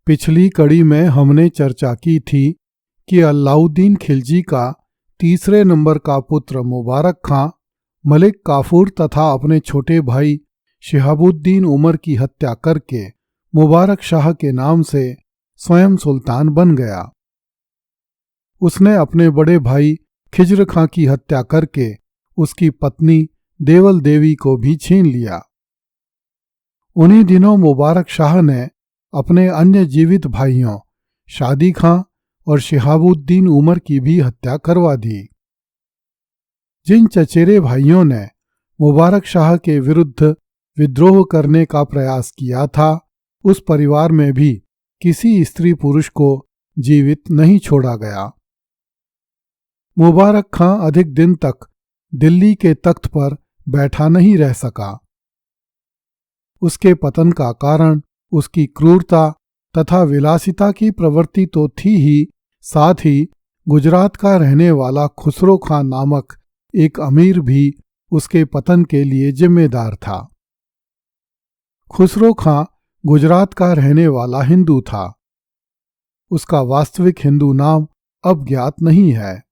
पिछली कड़ी में हमने चर्चा की थी कि अलाउद्दीन खिलजी का तीसरे नंबर का पुत्र मुबारक खां मलिक काफूर तथा अपने छोटे भाई शिहाबुद्दीन उमर की हत्या करके मुबारक शाह के नाम से स्वयं सुल्तान बन गया। उसने अपने बड़े भाई खिज्र खां की हत्या करके उसकी पत्नी देवल देवी को भी छीन लिया। उन्हीं दिनों मुबारक शाह ने अपने अन्य जीवित भाइयों शादी खां और शिहाबुद्दीन उमर की भी हत्या करवा दी। जिन चचेरे भाइयों ने मुबारक शाह के विरुद्ध विद्रोह करने का प्रयास किया था, उस परिवार में भी किसी स्त्री पुरुष को जीवित नहीं छोड़ा गया। मुबारक खां अधिक दिन तक दिल्ली के तख्त पर बैठा नहीं रह सका। उसके पतन का कारण उसकी क्रूरता तथा विलासिता की प्रवृत्ति तो थी ही, साथ ही गुजरात का रहने वाला खुसरो खां नामक एक अमीर भी उसके पतन के लिए जिम्मेदार था। खुसरो खां गुजरात का रहने वाला हिंदू था। उसका वास्तविक हिंदू नाम अब ज्ञात नहीं है।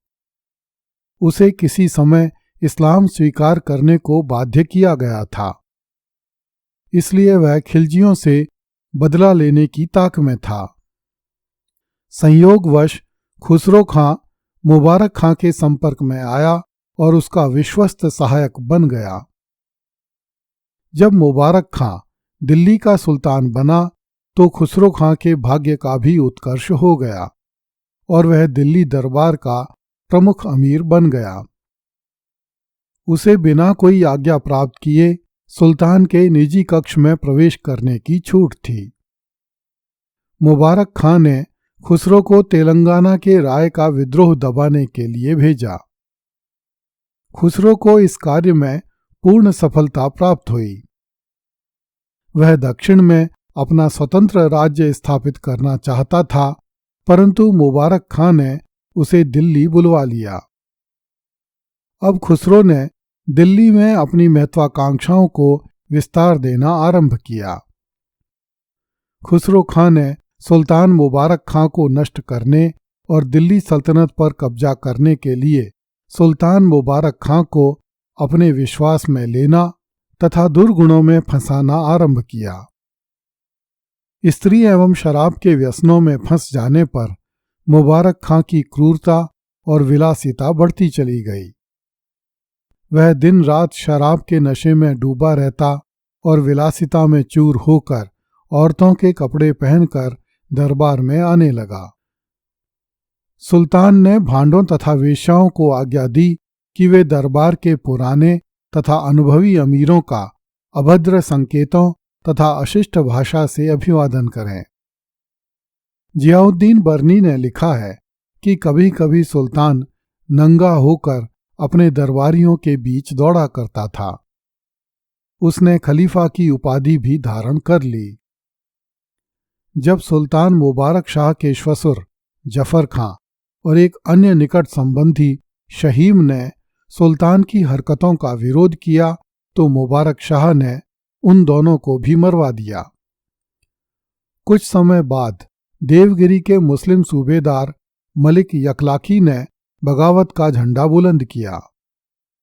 उसे किसी समय इस्लाम स्वीकार करने को बाध्य किया गया था, इसलिए वह खिलजियों से बदला लेने की ताक में था। संयोगवश खुसरो खां मुबारक खां के संपर्क में आया और उसका विश्वस्त सहायक बन गया। जब मुबारक खां दिल्ली का सुल्तान बना तो खुसरो खां के भाग्य का भी उत्कर्ष हो गया और वह दिल्ली दरबार का प्रमुख अमीर बन गया। उसे बिना कोई आज्ञा प्राप्त किए सुल्तान के निजी कक्ष में प्रवेश करने की छूट थी। मुबारक खां ने खुसरो को तेलंगाना के राय का विद्रोह दबाने के लिए भेजा। खुसरो को इस कार्य में पूर्ण सफलता प्राप्त हुई। वह दक्षिण में अपना स्वतंत्र राज्य स्थापित करना चाहता था, परंतु मुबारक खां ने उसे दिल्ली बुलवा लिया। अब खुसरो ने दिल्ली में अपनी महत्वाकांक्षाओं को विस्तार देना आरंभ किया। खुसरो खां ने सुल्तान मुबारक खां को नष्ट करने और दिल्ली सल्तनत पर कब्जा करने के लिए सुल्तान मुबारक खां को अपने विश्वास में लेना तथा दुर्गुणों में फंसाना आरंभ किया। स्त्री एवं शराब के व्यसनों में फंस जाने पर मुबारक खां की क्रूरता और विलासिता बढ़ती चली गई। वह दिन रात शराब के नशे में डूबा रहता और विलासिता में चूर होकर औरतों के कपड़े पहनकर दरबार में आने लगा। सुल्तान ने भांडों तथा वेश्याओं को आज्ञा दी कि वे दरबार के पुराने तथा अनुभवी अमीरों का अभद्र संकेतों तथा अशिष्ट भाषा से अभिवादन करें। जियाउद्दीन बर्नी ने लिखा है कि कभी कभी सुल्तान नंगा होकर अपने दरबारियों के बीच दौड़ा करता था। उसने खलीफा की उपाधि भी धारण कर ली। जब सुल्तान मुबारक शाह के श्वशुर जफर खां और एक अन्य निकट संबंधी शहीम ने सुल्तान की हरकतों का विरोध किया तो मुबारक शाह ने उन दोनों को भी मरवा दिया। कुछ समय बाद देवगिरी के मुस्लिम सूबेदार मलिक यकलाखी ने बगावत का झंडा बुलंद किया,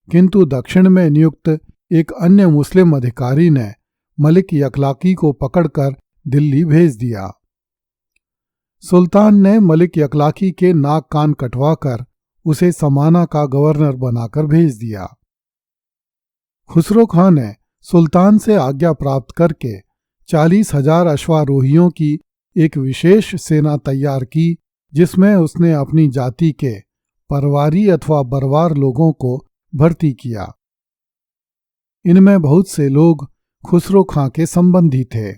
किंतु दक्षिण में नियुक्त एक अन्य मुस्लिम अधिकारी ने मलिक यकलाखी को पकड़कर दिल्ली भेज दिया। सुल्तान ने मलिक यकलाखी के नाक कान कटवाकर उसे समाना का गवर्नर बनाकर भेज दिया। खुसरो खां ने सुल्तान से आज्ञा प्राप्त करके 40,000 अश्वारोहियों की एक विशेष सेना तैयार की, जिसमें उसने अपनी जाति के परवारी अथवा बरवार लोगों को भर्ती किया। इनमें बहुत से लोग खुसरो खां के संबंधी थे।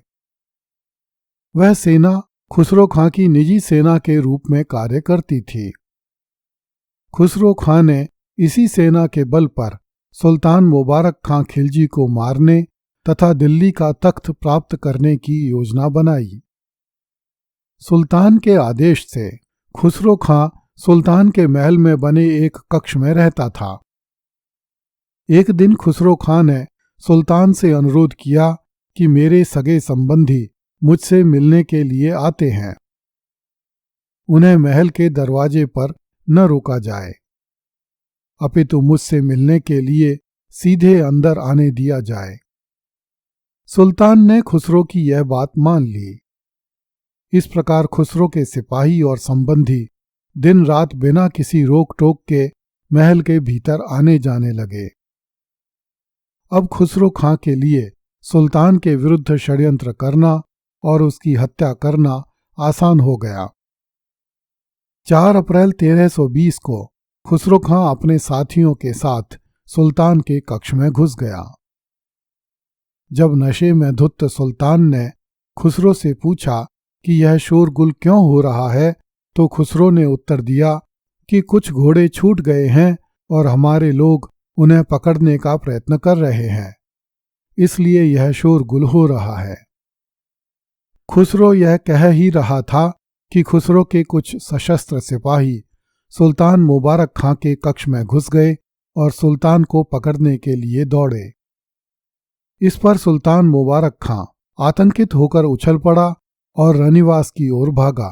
वह सेना खुसरो खां की निजी सेना के रूप में कार्य करती थी। खुसरो खां ने इसी सेना के बल पर सुल्तान मुबारक खां खिलजी को मारने तथा दिल्ली का तख्त प्राप्त करने की योजना बनाई। सुल्तान के आदेश से खुसरो खां सुल्तान के महल में बने एक कक्ष में रहता था। एक दिन खुसरो खां ने सुल्तान से अनुरोध किया कि मेरे सगे संबंधी मुझसे मिलने के लिए आते हैं। उन्हें महल के दरवाजे पर न रोका जाए, अपितु मुझसे मिलने के लिए सीधे अंदर आने दिया जाए। सुल्तान ने खुसरो की यह बात मान ली। इस प्रकार खुसरो के सिपाही और संबंधी दिन रात बिना किसी रोक टोक के महल के भीतर आने जाने लगे। अब खुसरो खां के लिए सुल्तान के विरुद्ध षड्यंत्र करना और उसकी हत्या करना आसान हो गया। 4 अप्रैल 1320 को खुसरो खां अपने साथियों के साथ सुल्तान के कक्ष में घुस गया। जब नशे में धुत सुल्तान ने खुसरो से पूछा कि यह शोरगुल क्यों हो रहा है, तो खुसरो ने उत्तर दिया कि कुछ घोड़े छूट गए हैं और हमारे लोग उन्हें पकड़ने का प्रयत्न कर रहे हैं, इसलिए यह शोरगुल हो रहा है। खुसरो यह कह ही रहा था कि खुसरो के कुछ सशस्त्र सिपाही सुल्तान मुबारक खां के कक्ष में घुस गए और सुल्तान को पकड़ने के लिए दौड़े। इस पर सुल्तान मुबारक खां आतंकित होकर उछल पड़ा और रनिवास की ओर भागा,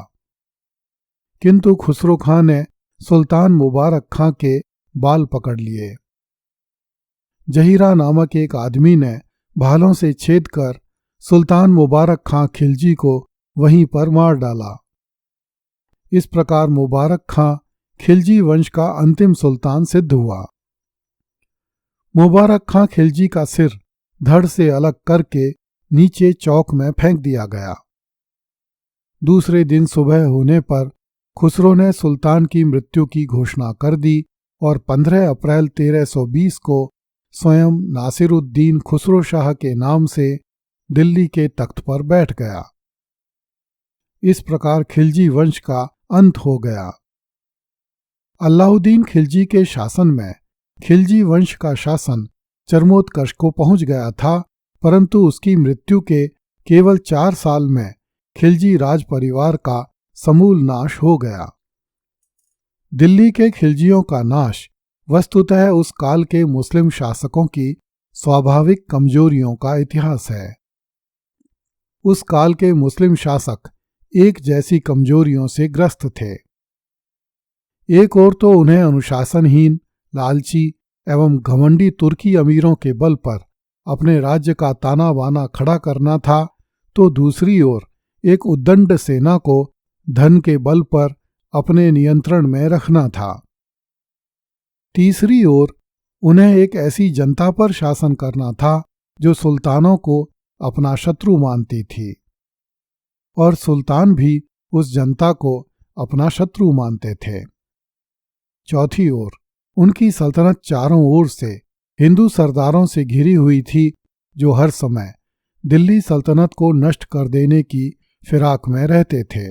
किंतु खुसरो खां ने सुल्तान मुबारक खां के बाल पकड़ लिए। जहीरा नामक एक आदमी ने भालों से छेद कर सुल्तान मुबारक खां खिलजी को वहीं पर मार डाला। इस प्रकार मुबारक खां खिलजी वंश का अंतिम सुल्तान सिद्ध हुआ। मुबारक खां खिलजी का सिर धड़ से अलग करके नीचे चौक में फेंक दिया गया। दूसरे दिन सुबह होने पर खुसरो ने सुल्तान की मृत्यु की घोषणा कर दी और 15 अप्रैल 1320 को स्वयं नासिरुद्दीन खुसरो शाह के नाम से दिल्ली के तख्त पर बैठ गया। इस प्रकार खिलजी वंश का अंत हो गया। अलाउद्दीन खिलजी के शासन में खिलजी वंश का शासन चरमोत्कर्ष को पहुंच गया था, परंतु उसकी मृत्यु के केवल 4 साल में खिलजी राज परिवार का समूल नाश हो गया। दिल्ली के खिलजियों का नाश वस्तुतः उस काल के मुस्लिम शासकों की स्वाभाविक कमजोरियों का इतिहास है। उस काल के मुस्लिम शासक एक जैसी कमजोरियों से ग्रस्त थे। एक ओर तो उन्हें अनुशासनहीन, लालची एवं घमंडी तुर्की अमीरों के बल पर अपने राज्य का ताना बाना खड़ा करना था, तो दूसरी ओर एक उद्दंड सेना को धन के बल पर अपने नियंत्रण में रखना था। तीसरी ओर उन्हें एक ऐसी जनता पर शासन करना था जो सुल्तानों को अपना शत्रु मानती थी, और सुल्तान भी उस जनता को अपना शत्रु मानते थे। चौथी ओर उनकी सल्तनत चारों ओर से हिंदू सरदारों से घिरी हुई थी, जो हर समय दिल्ली सल्तनत को नष्ट कर देने की फिराक में रहते थे।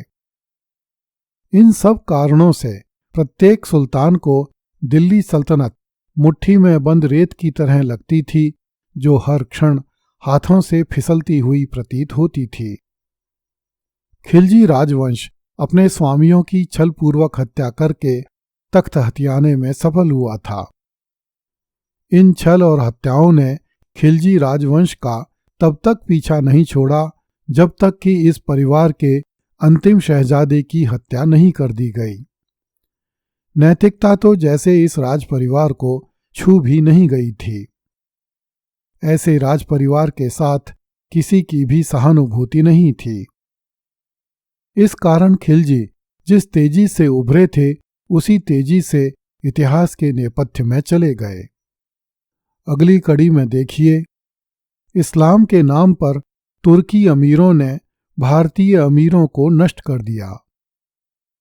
इन सब कारणों से प्रत्येक सुल्तान को दिल्ली सल्तनत मुट्ठी में बंद रेत की तरह लगती थी, जो हर क्षण हाथों से फिसलती हुई प्रतीत होती थी। खिलजी राजवंश अपने स्वामियों की छलपूर्वक हत्या करके तख्त हथियाने में सफल हुआ था। इन छल और हत्याओं ने खिलजी राजवंश का तब तक पीछा नहीं छोड़ा जब तक कि इस परिवार के अंतिम शहजादे की हत्या नहीं कर दी गई। नैतिकता तो जैसे इस राज परिवार को छू भी नहीं गई थी। ऐसे राज परिवार के साथ किसी की भी सहानुभूति नहीं थी। इस कारण खिलजी जिस तेजी से उभरे थे, उसी तेजी से इतिहास के नेपथ्य में चले गए। अगली कड़ी में देखिए, इस्लाम के नाम पर तुर्की अमीरों ने भारतीय अमीरों को नष्ट कर दिया।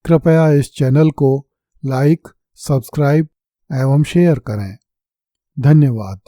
कृपया इस चैनल को लाइक, सब्सक्राइब एवं शेयर करें। धन्यवाद।